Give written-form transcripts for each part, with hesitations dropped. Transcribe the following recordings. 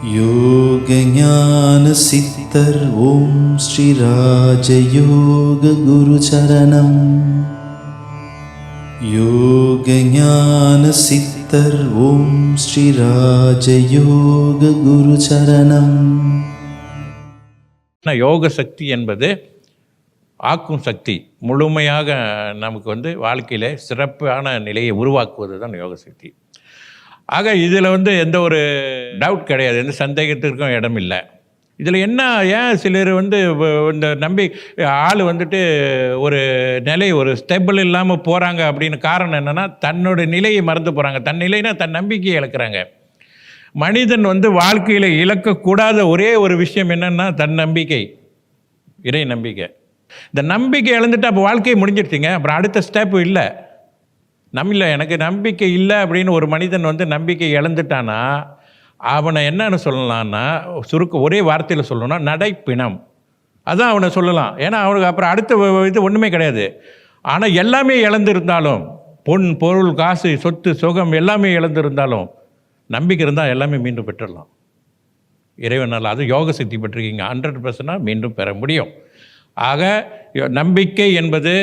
யோக ஞான சித்தர் ஓம் ஸ்ரீ ராஜயோக குரு சரணம். யோக ஞான சித்தர் ஓம் ஸ்ரீ ராஜயோக குரு சரணம். யோக சக்தி என்பது ஆக்கும் சக்தி. முழுமையாக நமக்கு வாழ்க்கையில் சிறப்பான நிலையை உருவாக்குவது தான் யோக சக்தி. ஆக இதில் எந்த ஒரு டவுட் கிடையாது, எந்த சந்தேகத்திற்கும் இடம் இல்லை. இதில் என்ன, ஏன் சிலர் இந்த நம்பி ஆள் ஒரு நிலை, ஒரு ஸ்டெபிள் இல்லாமல் போகிறாங்க அப்படின்னு காரணம் என்னென்னா, தன்னோட நிலையை மறந்து போகிறாங்க. தன் நிலைனா தன் நம்பிக்கையை இழக்கிறாங்க. மனிதன் வாழ்க்கையில் இழக்கக்கூடாத ஒரே ஒரு விஷயம் என்னென்னா தன் நம்பிக்கை, இறை நம்பிக்கை. இந்த நம்பிக்கை இழந்துட்டு அப்போ வாழ்க்கையை முடிஞ்சிடுச்சிங்க. அப்புறம் அடுத்த ஸ்டெப்பு இல்லை. எனக்கு நம்பிக்கை இல்லை அப்படின்னு ஒரு மனிதன் நம்பிக்கை இழந்துட்டானா அவனை என்னன்னு சொல்லலான்னா, ஒரே வார்த்தையில் சொல்லணும்னா நடைப்பிணம். அதான் அவனை சொல்லலாம். ஏன்னா அவனுக்கு அப்புறம் அடுத்த இது ஒன்றுமே கிடையாது. ஆனால் எல்லாமே இழந்திருந்தாலும், பொன் பொருள் காசு சொத்து சுகம் எல்லாமே இழந்திருந்தாலும் நம்பிக்கை இருந்தால் எல்லாமே மீண்டும் பெற்றுடலாம் இறைவனால். அது யோக சக்தி பெற்றிருக்கீங்க, 100% மீண்டும் பெற முடியும். ஆக நம்பிக்கை என்பது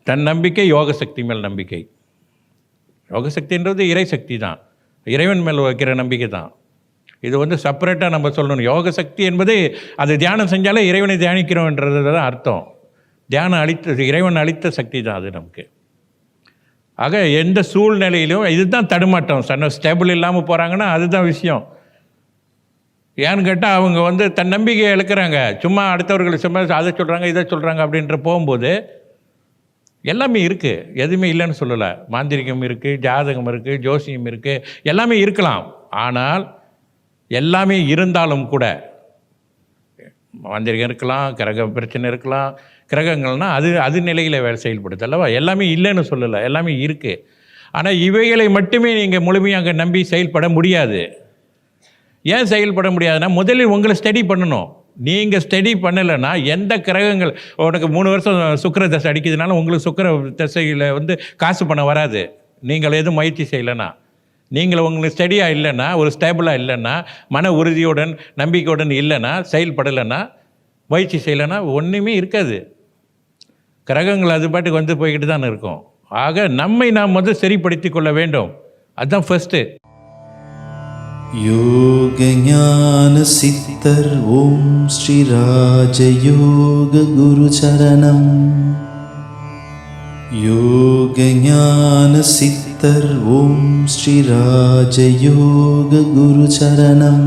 தன் நம்பிக்கை, யோக சக்தி மேல் நம்பிக்கை. யோக சக்தின்றது இறை சக்தி தான், இறைவன் மேல் வைக்கிற நம்பிக்கை தான். இது செப்பரேட்டாக நம்ம சொல்லணும். யோக சக்தி என்பது அது தியானம் செஞ்சாலே இறைவனை தியானிக்கிறோன்றது தான் அர்த்தம். தியானம் இறைவன் அளித்த சக்தி தான் அது நமக்கு. ஆக எந்த சூழ்நிலையிலும் இதுதான் தடுமாட்டம். ஸ்டேபிள் இல்லாமல் போகிறாங்கன்னா அதுதான் விஷயம். ஏன்னு கேட்டால் அவங்க தன் நம்பிக்கையை இழக்கிறாங்க. சும்மா அடுத்தவர்கள் சும்மா அதை சொல்கிறாங்க இதை சொல்கிறாங்க அப்படின்ற போகும்போது எல்லாமே இருக்குது, எதுவுமே இல்லைன்னு சொல்லலை. மாந்திரிகம் இருக்குது, ஜாதகம் இருக்குது, ஜோசியம் இருக்குது, எல்லாமே இருக்கலாம். ஆனால் எல்லாமே இருந்தாலும் கூட மாந்திரிகம் இருக்கலாம், கிரக பிரச்சனை இருக்கலாம். கிரகங்கள்னால் அது நிலையில் வேலை செயல்படுது அல்லவா. எல்லாமே இல்லைன்னு சொல்லலை, எல்லாமே இருக்குது. ஆனால் இவைகளை மட்டுமே நீங்கள் முழுமையாக நம்பி செயல்பட முடியாது. ஏன் செயல்பட முடியாதுன்னா, முதலில் உங்களை ஸ்டடி பண்ணணும். நீங்கள் ஸ்டடி பண்ணலைன்னா எந்த கிரகங்கள், உனக்கு 3 வருஷம் சுக்கிர தசை அடிக்கிறதுனால உங்களுக்கு சுக்கிர தசையில் காசு பண்ண வராது. நீங்கள் எதுவும் முயற்சி செய்யலைன்னா, நீங்கள் உங்களுக்கு ஸ்டடியாக இல்லைன்னா, ஒரு ஸ்டேபிளாக இல்லைன்னா, மன உறுதியுடன் நம்பிக்கையுடன் இல்லைன்னா, செயல்படலைன்னா, முயற்சி செய்யலைன்னா ஒன்றுமே இருக்காது. கிரகங்கள் அது பாட்டுக்கு போய்கிட்டு தான் இருக்கும். ஆக நம்மை நாம் சரிப்படுத்தி கொள்ள வேண்டும். அதுதான் ஃபஸ்ட்டு. யோக ஞான சித்தர் ஓம் ஸ்ரீ ராஜயோக குரு சரணம். யோக ஞான சித்தர் ஓம் ஸ்ரீ ராஜயோக குரு சரணம்.